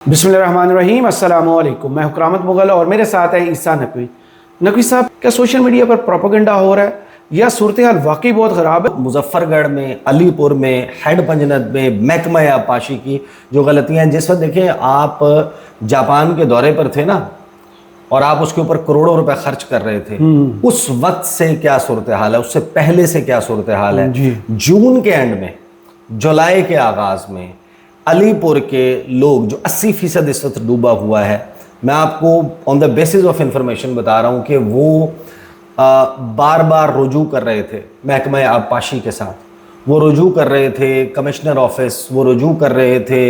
बिस्मिल्लाहिर्रहमानिर्रहीम अस्सलामुअलैकुम। मैं हुक्रामत मुगल और मेरे साथ है ईसा नकवी। नकवी साहब, क्या सोशल मीडिया पर प्रोपेगेंडा हो रहा है या सूरत हाल वाकई बहुत ख़राब है? मुजफ्फरगढ़ में, अलीपुर में, हेड पंजनत में, महकमा आबपाशी की जो गलतियां हैं, जिस वक्त देखें आप जापान के दौरे पर थे ना और आप उसके ऊपर करोड़ों रुपए खर्च कर रहे थे, उस वक्त से क्या सूरत हाल है, उससे पहले से क्या सूरत हाल है। जी। जून के एंड में, जुलाई के आगाज में अलीपुर के लोग जो 80% इस वक्त डूबा हुआ है, मैं आपको on the basis of information बता रहा हूं कि वो बार बार रुजू कर रहे थे महकमा आबपाशी के साथ, वो रुजू कर रहे थे कमिश्नर ऑफिस, वो रुजू कर रहे थे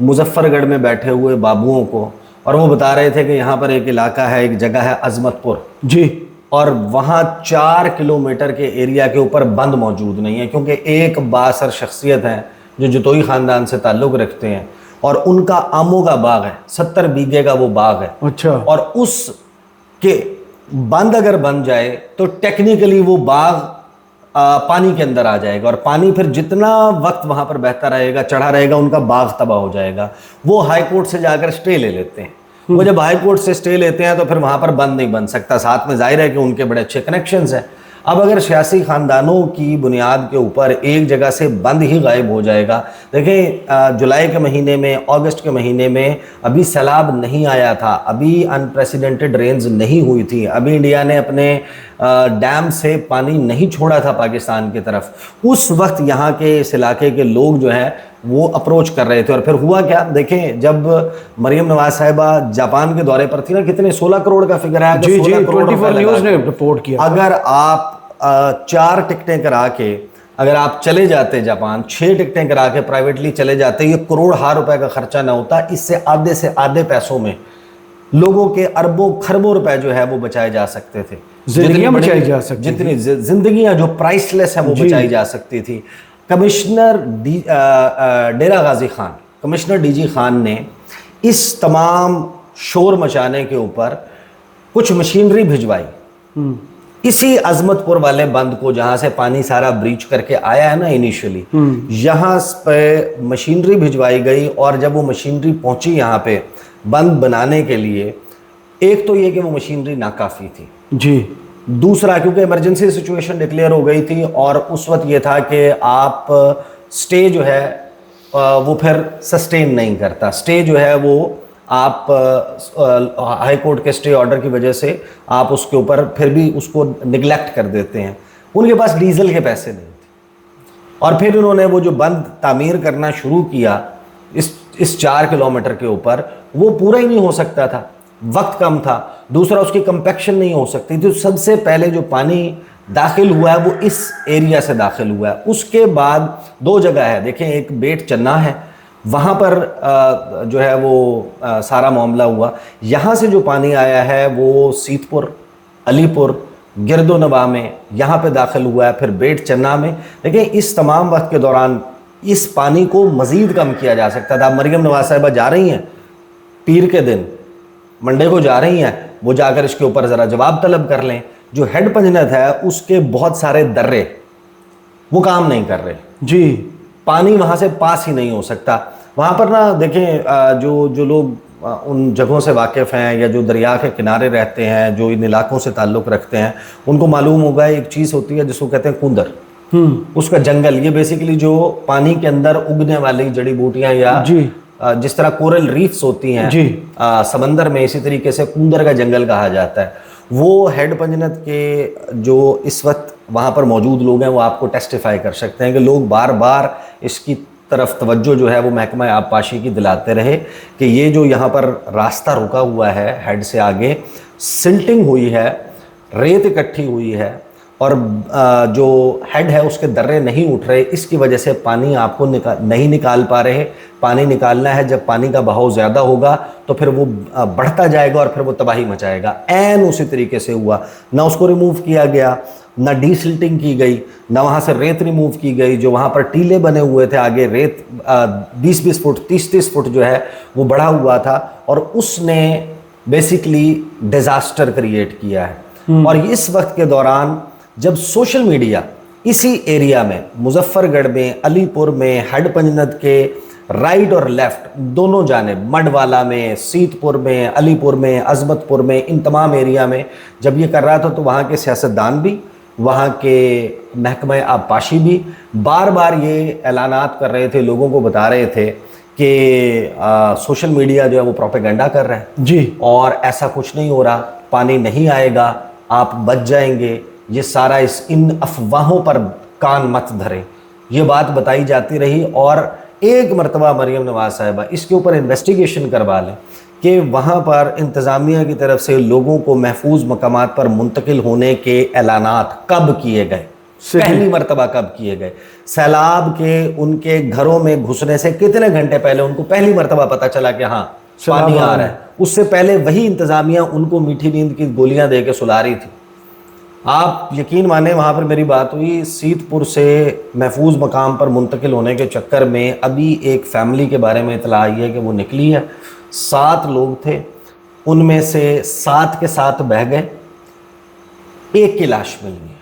मुजफ्फरगढ़ में बैठे हुए बाबुओं को, और वो बता रहे थे कि यहाँ पर एक इलाका है, एक जगह है अजमतपुर जी, और वहाँ 4 किलोमीटर के एरिया के ऊपर बंद मौजूद नहीं है, क्योंकि एक बासर शख्सियत है जो जतोई ख़ानदान से ताल्लुक़ रखते हैं और उनका आमों का बाग है, 70 बीघे का वो बाग है। अच्छा। और उस के बंद अगर बन जाए तो टेक्निकली वो बाग पानी के अंदर आ जाएगा, और पानी फिर जितना वक्त वहाँ पर बहता रहेगा, चढ़ा रहेगा, उनका बाग तबाह हो जाएगा। वो हाई कोर्ट से जाकर स्टे ले लेते हैं। वो जब हाई कोर्ट से स्टे लेते हैं तो फिर वहाँ पर बंद नहीं बन सकता। साथ में जाहिर है कि उनके बड़े अच्छे कनेक्शंस हैं। अब अगर सियासी ख़ानदानों की बुनियाद के ऊपर एक जगह से बंद ही गायब हो जाएगा, देखें जुलाई के महीने में, अगस्त के महीने में अभी सैलाब नहीं आया था, अभी अनप्रेसिडेंटेड रेंज नहीं हुई थी, अभी इंडिया ने अपने डैम से पानी नहीं छोड़ा था पाकिस्तान की तरफ। उस वक्त यहाँ के इस इलाके के लोग जो हैं वो अप्रोच कर रहे थे। और फिर हुआ क्या, देखें जब मरियम नवाज साहिबा जापान के दौरे पर थी ना, कितने 16 करोड़ का फिगर है। जी जी, 24 न्यूज़ ने रिपोर्ट किया। अगर आप 4 टिकटें करा के अगर आप चले जाते जापान, 6 टिकटें करा के प्राइवेटली चले जाते, ये करोड़ हार रुपए का खर्चा ना होता। इससे आधे पैसों में लोगों के अरबों खरबों रुपए जो है वो बचाए जा सकते थे, जिंदगियां बचाई जा सकती, जितनी जिंदगियां जो प्राइसलेस है वो बचाई जा सकती थी। कमिश्नर डेरा गाजी खान, कमिश्नर डीजी खान ने इस तमाम शोर मचाने के ऊपर कुछ मशीनरी भिजवाई इसी अजमतपुर वाले बंद को, जहां से पानी सारा ब्रीच करके आया है ना इनिशियली, यहाँ पे मशीनरी भिजवाई गई। और जब वो मशीनरी पहुंची यहाँ पे बंद बनाने के लिए, एक तो ये कि वो मशीनरी नाकाफ़ी थी जी, दूसरा क्योंकि इमरजेंसी सिचुएशन डिक्लेयर हो गई थी, और उस वक्त ये था कि आप स्टे जो है वो फिर सस्टेन नहीं करता। स्टे जो है वो आप हाई कोर्ट के स्टे ऑर्डर की वजह से आप उसके ऊपर फिर भी उसको निगलेक्ट कर देते हैं। उनके पास डीजल के पैसे नहीं थे, और फिर उन्होंने वो जो बंद तामीर करना शुरू किया इस 4 किलोमीटर के ऊपर, वो पूरा ही नहीं हो सकता था, वक्त कम था। दूसरा, उसकी कंपैक्शन नहीं हो सकती। तो सबसे पहले जो पानी दाखिल हुआ है वो इस एरिया से दाखिल हुआ है। उसके बाद 2 जगह है, देखें, एक बेट चन्ना है, वहाँ पर जो है वो सारा मामला हुआ। यहाँ से जो पानी आया है वो सीतपुर, अलीपुर, गिरदोनवा में यहाँ पे दाखिल हुआ है, फिर बेट चन्ना में। देखिए, इस तमाम वक्त के दौरान इस पानी को मज़ीद कम किया जा सकता था। मरियम नवाज साहिबा जा रही हैं पीर के दिन, मंडे को जा रही हैं, वो जाकर इसके ऊपर ज़रा जवाब तलब कर लें। जो हेड पंजनत है उसके बहुत सारे दर्रे वो काम नहीं कर रहे जी, पानी वहाँ से पास ही नहीं हो सकता। वहाँ पर ना देखें, जो लोग उन जगहों से वाकिफ़ हैं या जो दरिया के किनारे रहते हैं, जो इन इलाकों से ताल्लुक़ रखते हैं, उनको मालूम होगा एक चीज़ होती है जिसको कहते हैं कूंदर, उसका जंगल। ये बेसिकली जो पानी के अंदर उगने वाली जड़ी बूटियाँ या जी, जिस तरह कोरल रीफ्स होती हैं जी, समंदर में, इसी तरीके से कूंदर का जंगल कहा जाता है। वो हेड पंजनत के जो इस वक्त वहाँ पर मौजूद लोग हैं वो आपको टेस्टिफाई कर सकते हैं कि लोग बार बार इसकी तरफ तवज्जो जो है वो महकमा आबपाशी की दिलाते रहे कि ये जो यहाँ पर रास्ता रुका हुआ है हेड से आगे, सिल्टिंग हुई है, रेत इकट्ठी हुई है, और जो हेड है उसके दर्रे नहीं उठ रहे, इसकी वजह से पानी आपको नहीं निकाल पा रहे। पानी निकालना है, जब पानी का बहाव ज़्यादा होगा तो फिर वो बढ़ता जाएगा और फिर वो तबाही मचाएगा। ऐन उसी तरीके से हुआ, ना उसको रिमूव किया गया, ना डीसिल्टिंग की गई, ना वहाँ से रेत रिमूव की गई। जो वहाँ पर टीले बने हुए थे आगे, रेत 20-20 फुट, 30-30 फुट जो है वो बढ़ा हुआ था, और उसने बेसिकली डिज़ास्टर क्रिएट किया है। और इस वक्त के दौरान जब सोशल मीडिया इसी एरिया में, मुजफ्फरगढ़ में, अलीपुर में, हेड पंजनत के राइट और लेफ्ट दोनों जानिब, मडवाला में, सीतपुर में, अलीपुर में, अजमतपुर में, इन तमाम एरिया में जब ये कर रहा था तो वहाँ के सियासतदान भी, वहाँ के महकमा आबपाशी भी बार बार ये ऐलानात कर रहे थे, लोगों को बता रहे थे कि सोशल मीडिया जो है वो प्रोपेगेंडा कर रहा है जी, और ऐसा कुछ नहीं हो रहा, पानी नहीं आएगा, आप बच जाएंगे, ये सारा इन अफवाहों पर कान मत धरें, ये बात बताई जाती रही। और एक मरतबा मरियम नवाज साहिबा इसके ऊपर इन्वेस्टिगेशन करवा लें कि वहाँ पर इंतज़ामिया की तरफ से लोगों को महफूज मकामात पर मुंतकिल होने के ऐलानात कब किए गए, पहली मरतबा कब किए गए, सैलाब के उनके घरों में घुसने से कितने घंटे पहले उनको पहली मरतबा पता चला कि हाँ पानी आ रहा है, उससे पहले वही इंतज़ामिया उनको मीठी नींद की गोलियां दे के सुला रही थी। आप यकीन माने वहाँ पर मेरी बात हुई, सीतपुर से महफूज मकाम पर मुंतकिल होने के चक्कर में अभी एक फैमिली के बारे में इतला आई है कि वो निकली है, 7 लोग थे, उनमें से 7 के 7 बह गए, 1 की लाश मिल गई,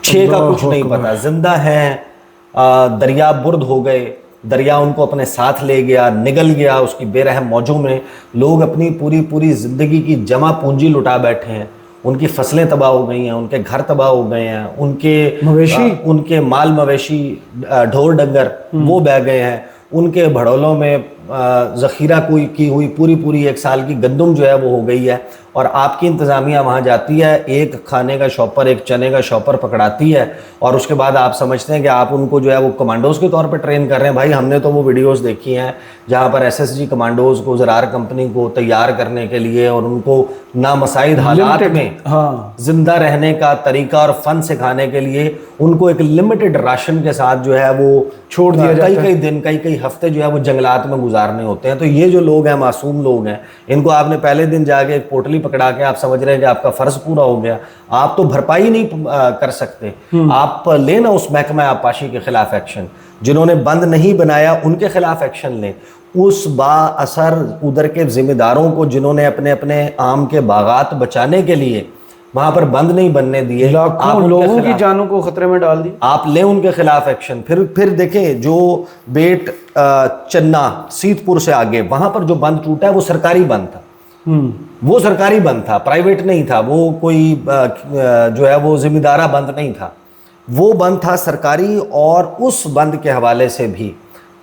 6 का कुछ नहीं पता, जिंदा हैं, दरिया बुर्द हो गए, दरिया उनको अपने साथ ले गया, निगल गया उसकी बेरहम मौजों में, लोग अपनी पूरी ज़िंदगी की जमा पूंजी लुटा बैठे हैं, उनकी फसलें तबाह हो गई हैं, उनके घर तबाह हो गए हैं, उनके माल मवेशी ढोर डंगर वो बह गए हैं, उनके भड़ोलों में ज़ख़ीरा की हुई पूरी 1 साल की गंदम जो है वो हो गई है। और आपकी इंतज़ामिया वहाँ जाती है, एक खाने का शॉपर, एक चने का शॉपर पकड़ाती है और उसके बाद आप समझते हैं कि आप उनको जो है वो कमांडोज़ के तौर पे ट्रेन कर रहे हैं। भाई हमने तो वो वीडियोस देखी हैं जहाँ पर एसएसजी कमांडोज़ को, ज़रार कंपनी को तैयार करने के लिए और उनको नामसाइद हालात में ज़िंदा रहने का तरीका और फ़न सिखाने के लिए उनको एक लिमिटेड राशन के साथ जो है वो छोड़ दिया जाता है। कई दिन, कई हफ्ते जो है वो जंगलात में गुजारने होते हैं। तो ये जो लोग हैं, मासूम लोग हैं, इनको आपने पहले दिन जाके एक पोटली पकड़ा के आप समझ रहे हैं कि आपका फर्ज पूरा हो गया, आप तो भरपाई नहीं कर सकते। आप लेना उस महकमा आबपाशी के खिलाफ एक्शन, जिन्होंने बंद नहीं बनाया उनके खिलाफ एक्शन लें, उस बाअसर उधर के जिम्मेदारों को जिन्होंने अपने अपने आम के बागात बचाने के लिए वहां पर बंद नहीं बनने दिए, लाखों लोगों की जानों को खतरे में डाल दी, आप लें उनके खिलाफ एक्शन। फिर देखें जो बेट चन्ना सीतपुर से आगे वहां पर जो बंद टूटा है वो सरकारी बंद था, वो सरकारी बंद था, प्राइवेट नहीं था, वो कोई जो है वो जिम्मेदारा बंद नहीं था, वो बंद था सरकारी। और उस बंद के हवाले से भी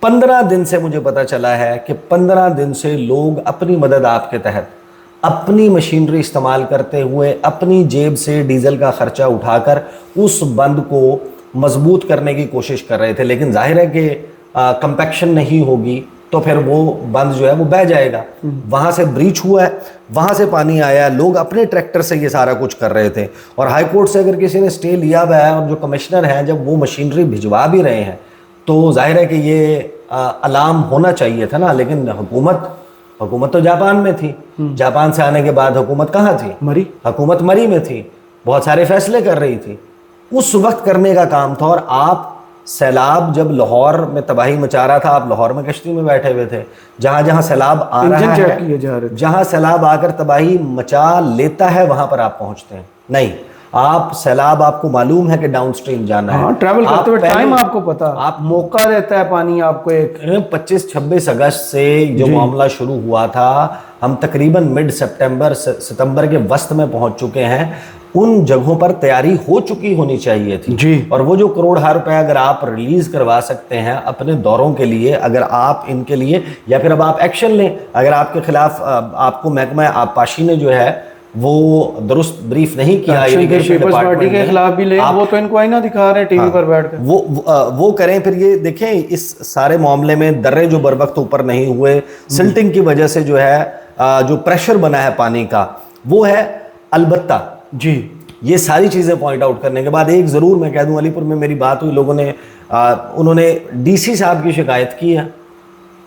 15 दिन से मुझे पता चला है कि 15 दिन से लोग अपनी मदद आपके तहत अपनी मशीनरी इस्तेमाल करते हुए अपनी जेब से डीजल का खर्चा उठाकर उस बंद को मजबूत करने की कोशिश कर रहे थे। लेकिन जाहिर है कि कंपैक्शन नहीं होगी तो फिर वो बंद जो है वो बह जाएगा। वहाँ से ब्रीच हुआ है, वहाँ से पानी आया, लोग अपने ट्रैक्टर से ये सारा कुछ कर रहे थे। और हाई कोर्ट से अगर किसी ने स्टे लिया हुआ है और जो कमिश्नर हैं जब वो मशीनरी भिजवा भी रहे हैं तो जाहिर है कि ये अलार्म होना चाहिए था ना। लेकिन हुकूमत तो जापान में थी, जापान से आने के बाद हुकूमत कहाँ थी? हुकूमत मरी में थी, बहुत सारे फैसले कर रही थी, उस वक्त करने का काम था। और आप सैलाब जब लाहौर में तबाही मचा रहा था, आप लाहौर में कश्ती में बैठे हुए थे, जहाँ सैलाब आ रहा है, जहाँ सैलाब आकर तबाही मचा लेता है वहां पर आप पहुंचते हैं नहीं। आप सैलाब आपको मालूम है कि डाउन स्ट्रीम जाना है, ट्रैवल करते हुए टाइम आपको पता, आप मौका देता है पानी आपको। एक 25-26 अगस्त से जो मामला शुरू हुआ था, हम तकरीबन मिड सितंबर के वस्त में पहुंच चुके हैं। उन जगहों पर तैयारी हो चुकी होनी चाहिए थी जी। और वो जो करोड़ रुपए अगर आप रिलीज करवा सकते हैं अपने दौरों के लिए, अगर आप इनके लिए, या फिर अब आप एक्शन लें, अगर आपके खिलाफ आपको महकमा आबपाशी ने जो है वो दुरुस्त ब्रीफ नहीं किया, पीपल्स पार्टी के खिलाफ भी ले, वो तो इनको आईना दिखा रहे हैं टीवी पर बैठकर, वो करें। फिर ये देखें इस सारे मामले में दर्रे जो बर वक्त ऊपर नहीं हुए, सिल्टिंग की वजह से जो है जो प्रेशर बना है पानी का वो है। अलबत्ता जी, ये सारी चीज़ें पॉइंट आउट करने के बाद एक ज़रूर मैं कह दूं, अलीपुर में मेरी बात हुई, लोगों ने उन्होंने डीसी साहब की शिकायत की है।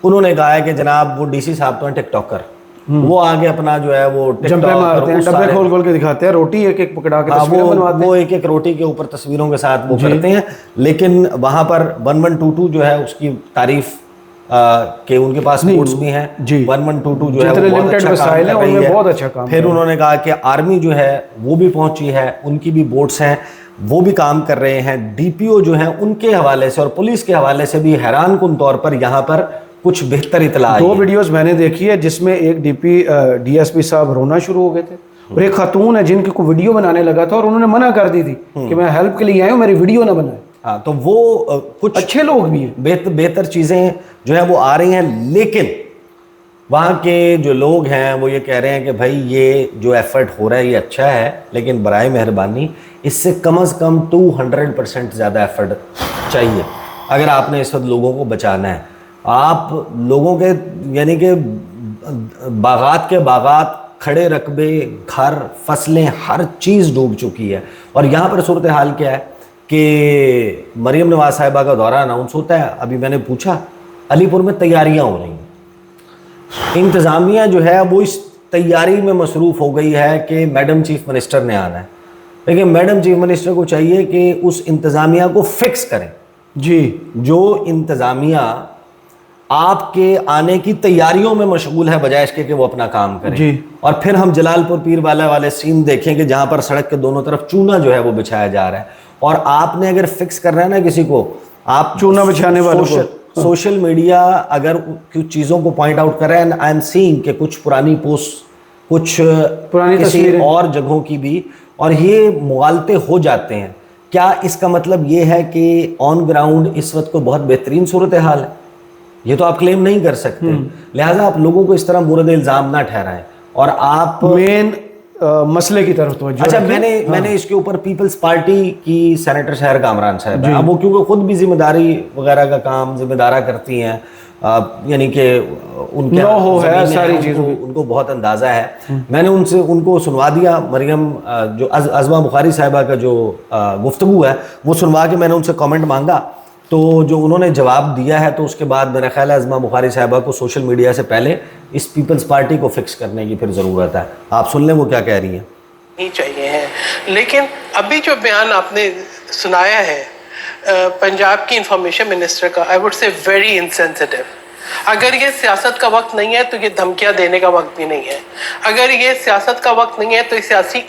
उन्होंने कहा है कि जनाब वो डीसी साहब तो हैं टिकटॉकर, वो आगे अपना जो है वो जंपे मारते हैं, डब्बे खोल के दिखाते हैं, रोटी एक एक पकड़ा के तस्वीरें बनवाते हैं, वो एक एक रोटी के ऊपर तस्वीरों के साथ वो करते हैं। लेकिन वहाँ पर 1122 जो है उसकी तारीफ कि उनके पास बोट्स भी हैं, 1122 जो है वो बहुत अच्छा काम। फिर उन्होंने कहा कि आर्मी जो है वो भी पहुंची है, उनकी भी बोट्स हैं। वो भी काम कर रहे हैं, डीपीओ जो हैं उनके हवाले से और पुलिस के हवाले से भी हैरानकुन तौर पर यहाँ पर कुछ बेहतर इतला आई दो है। वीडियोस मैंने देखी है जिसमें एक डीएसपी साहब रोना शुरू हो गए थे और एक खातून है जिनकी को वीडियो बनाने लगा था और उन्होंने मना कर दी थी कि मैं हेल्प के लिए आया हूँ, मेरी वीडियो ना बनाए। हाँ, तो वो कुछ अच्छे लोग भी हैं, बेहतर चीज़ें जो है वो आ रही हैं, लेकिन वहाँ के जो लोग हैं वो ये कह रहे हैं कि भाई ये जो एफर्ट हो रहा है ये अच्छा है, लेकिन बराए मेहरबानी इससे कम से कम 200% ज़्यादा एफर्ट चाहिए अगर आपने इस वक्त लोगों को बचाना है। आप लोगों के यानी कि बागात के बागात, खड़े रकबे, घर, फसलें, हर चीज़ डूब चुकी है। और यहाँ पर सूरत हाल क्या है कि मरीम नवाज साहिबा का दौरा अनाउंस होता है, अभी मैंने पूछा अलीपुर में तैयारियाँ हो रही हैं, इंतज़ामिया जो है वो इस तैयारी में मसरूफ़ हो गई है कि मैडम चीफ मिनिस्टर ने आना है, लेकिन मैडम चीफ मिनिस्टर को चाहिए कि उस इंतज़ामिया को फिक्स करें। जी, जो इंतज़ामिया आपके आने की तैयारियों में मशगूल है बजाय इसके कि वो अपना काम करें। जी। और फिर हम जलालपुर पीरवाला वाले सीन देखेंगे जहां पर सड़क के दोनों तरफ चूना जो है वो बिछाया जा रहा है। और आपने अगर फिक्स करना है ना किसी को, आप चूना बिछाने वालों को सोशल मीडिया अगर कुछ चीज़ों को पॉइंट आउट कर रहा है, आई एम सीइंग कि कुछ पुरानी पोस्ट, कुछ पुरानी किसी तस्वीरें और जगहों की भी, और ये मुगालते हो जाते हैं। क्या इसका मतलब ये है कि ऑन ग्राउंड इस वक्त को बहुत बेहतरीन सूरत हाल है? ये तो आप क्लेम नहीं कर सकते। लिहाजा आप लोगों को इस तरह मुर्द इल्ज़ाम ना ठहराएं और आप मेन मसले की तरफ तवज्जो अच्छा, रखें। मैंने इसके ऊपर पीपल्स पार्टी की सेनेटर शहर कामरान साहब है, अब वो क्योंकि खुद भी जिम्मेदारी वगैरह का काम जिम्मेदारा करती हैं, यानी कि उनके नो हो है ज़मीनें सारी हैं, चीज़ों उनको बहुत अंदाज़ा है। मैंने उनको सुनवा दिया, मरियम जो अज़मा बुखारी साहिबा का जो गुफ्तगू है वो सुनवा के मैंने उनसे कमेंट मांगा, तो जो उन्होंने जवाब दिया है तो उसके बाद मेरा ख्याल है अज़मा बुखारी साहिबा को सोशल मीडिया से पहले इस पीपल्स पार्टी को फिक्स करने की फिर ज़रूरत है। आप सुन लें वो क्या कह रही हैं। नहीं चाहिए हैं, लेकिन अभी जो बयान आपने सुनाया है पंजाब की इंफॉर्मेशन मिनिस्टर का, I would say very insensitive. अगर ये सियासत का वक्त नहीं है तो ये धमकियां देने का वक्त भी नहीं है। अगर ये सियासत का वक्त नहीं है तो इस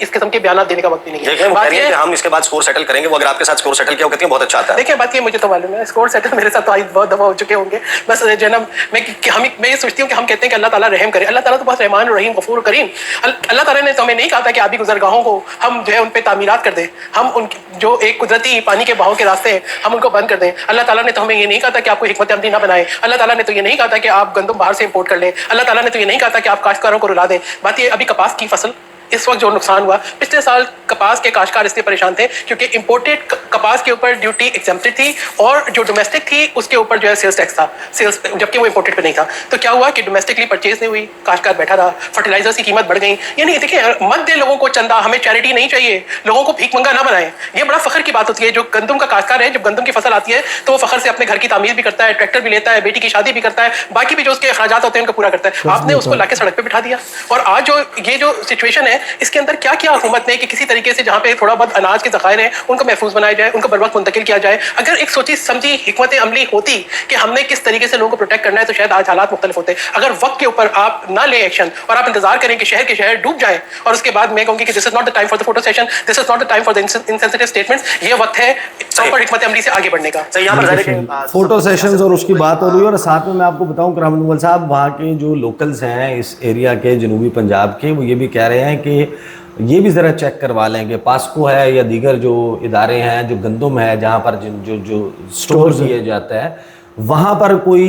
किस्म के बयान देने का वक्त भी नहीं है। बात ये है कि हम इसके बाद स्कोर सेटल करेंगे, वो अगर आपके साथ स्कोर सेटल किया, वो कहती है बहुत अच्छा आता है। देखिए, बात ये मुझे तो मालूम है, स्कोर सेटल मेरे साथ तो आज बहुत दफा हो चुके होंगे। बस जन्म मैं ये सोचती हूँ कि हम कहते हैं कि अल्लाह ताला रहम करे, अल्लाह ताला तो बहुत रहमान रहीम गफूर करीम। अल्लाह ताला ने तो हमें नहीं कहा था कि आबी गुजरगाहों को हम जो है उन पर तामीरात कर दें, हम उन जो एक कुदरती पानी के बहाव के रास्ते हैं हम उनको बंद कर दें। अल्लाह ताला ने तो हमें ये नहीं कहा था कि आपको हिकमत अमली ना बनाए। अल्लाह ताला ने तो ये नहीं कहा था कि आप गंदम बाहर से इंपोर्ट कर लें। अल्लाह ताला ने तो ये नहीं कहा था कि आप काश्तकारों को रुला दें। बात ये, अभी कपास की फसल इस वक्त जो नुकसान हुआ, पिछले साल कपास के काश्तकार इसलिए परेशान थे क्योंकि इंपोर्टेड कपास के ऊपर ड्यूटी एग्जेम्प्टेड थी और जो डोमेस्टिक थी उसके ऊपर जो है सेल्स टैक्स था, सेल्स, जबकि वो इंपोर्टेड पे नहीं था। तो क्या हुआ कि डोमेस्टिकली परचेज नहीं हुई, काश्तकार बैठा रहा, फर्टिलाइजर्स की कीमत बढ़ गई। यानी देखिए, मत दे लोगों को चंदा, हमें चैरिटी नहीं चाहिए, लोगों को भीख मंगा ना बनाए। ये बड़ा फखर की बात होती है। जो गंदम का काश्तकार है, जब गंदम की फसल आती है तो वो फखर से अपने घर की तामीर भी करता है, ट्रैक्टर भी लेता है, बेटी की शादी भी करता है, बाकी भी जो उसके अखराजात होते हैं उनको पूरा करता है। आपने उसको लाके सड़क पे बिठा दिया। और आज जो ये जो सिचुएशन है, इसके अंदर क्या किया हुकूमत ने कि किसी तरीके से जहाँ पे थोड़ा बहुत अनाज के ज़खायर हैं उनको महफूज बनाया जाए, उनको बर वक्त मुंतकिल किया जाए। अगर एक सोची समझी हिकमत अमली होती कि हमने किस तरीके से लोगों को प्रोटेक्ट करना है तो शायद आज हालात मुख्तलिफ होते। अगर वक्त के ऊपर आप ना ले एक्शन और आप इंतजार करें कि शहर के शहर डूब जाए और उसके बाद मैं कहूँगी कि this is not the time for the photo session, this is not the time for the insensitive statements. ये वक्त है प्रॉपर हिकमत अमली से आगे बढ़ने का। फोटो सेशंस और उसकी बात हो रही है। और साथ में मैं आपको बताऊं रहमान मुगल साहब, वहाँ के जो लोकल्स हैं इस एरिया के, जनूबी पंजाब के, वो ये भी कह रहे हैं कि ये भी ज़रा चेक करवा लें कि पास्को है या दीगर जो इदारे हैं, जो गंदम है जहाँ पर जो स्टोर किए जाता है, वहाँ पर कोई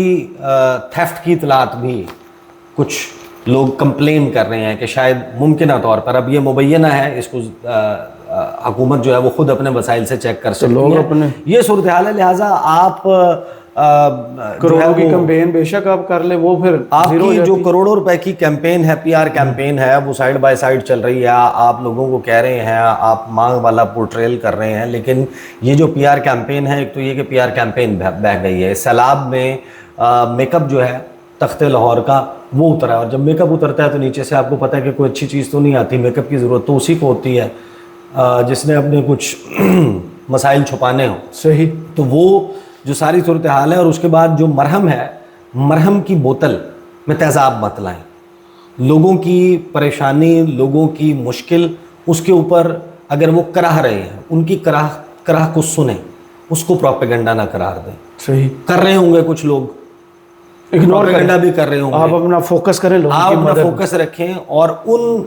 थेफ्ट की इतलात भी कुछ लोग कंप्लेन कर रहे हैं कि शायद मुमकिन तौर पर, अब ये मुबैना है, इसको हुकूमत जो है वो खुद अपने वसाइल से चेक कर सकती है। ये सूरत हाल है। लिहाजा आप करोड़ों की कैंपेन बेशक आप कर ले, वो फिर आपकी जो करोड़ों रुपए की कैंपेन है, पीआर कैंपेन है, वो साइड बाय साइड चल रही है। आप लोगों को कह रहे हैं, आप मांग वाला पोर्ट्रेल कर रहे हैं, लेकिन ये जो पीआर कैंपेन है, एक तो ये कि पीआर कैंपेन बह गई है। सैलाब में मेकअप जो है तख्ते लाहौर का वो उतरा है, और जब मेकअप उतरता है तो नीचे से आपको पता है कि कोई अच्छी चीज़ तो नहीं आती। मेकअप की ज़रूरत तो उसी को होती है जिसने अपने कुछ मसाइल छुपाने हो। सही। तो वो जो सारी सूरत हाल है, और उसके बाद जो मरहम है, मरहम की बोतल में तेज़ाब मत लाएं। लोगों की परेशानी, लोगों की मुश्किल, उसके ऊपर अगर वो कराह रहे हैं, उनकी कराह को सुने, उसको प्रोपेगेंडा ना करार दें। सही, कर रहे होंगे कुछ लोग, इग्नोर प्रोपेगेंडा करें, भी कर रहे होंगे। आप अपना फोकस करें, लोगों आप की अपना मदद। फोकस रखें और उन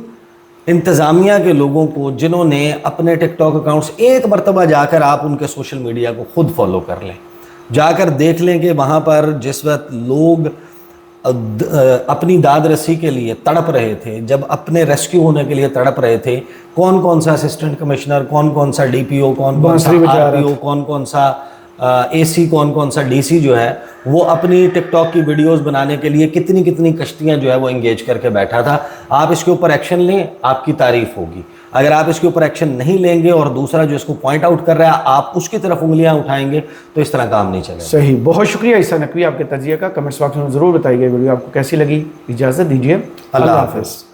इंतज़ामिया के लोगों को जिन्होंने अपने टिकटॉक अकाउंट्स, एक मरतबा जाकर आप उनके सोशल मीडिया को खुद फॉलो कर लें, जाकर देख लें कि वहाँ पर जिस वक्त लोग अपनी दाद रसी के लिए तड़प रहे थे, जब अपने रेस्क्यू होने के लिए तड़प रहे थे, कौन कौन सा असिस्टेंट कमिश्नर, कौन कौन सा डीपीओ, कौन कौन सा आरपीओ, कौन कौन सा एसी, कौन कौन सा डीसी जो है वो अपनी टिकटॉक की वीडियोस बनाने के लिए कितनी कितनी कश्तियां जो है वो एंगेज करके बैठा था। आप इसके ऊपर एक्शन लें, आपकी तारीफ होगी। अगर आप इसके ऊपर एक्शन नहीं लेंगे और दूसरा जो इसको पॉइंट आउट कर रहा है आप उसकी तरफ उंगलियां उठाएंगे तो इस तरह काम नहीं चलेगा। सही, बहुत शुक्रिया ईसा नकवी आपके तजिया का। कमेंट्स बॉक्स में ज़रूर बताइए वीडियो आपको कैसी लगी। इजाज़त दीजिए, अल्लाह हाफ़िज़।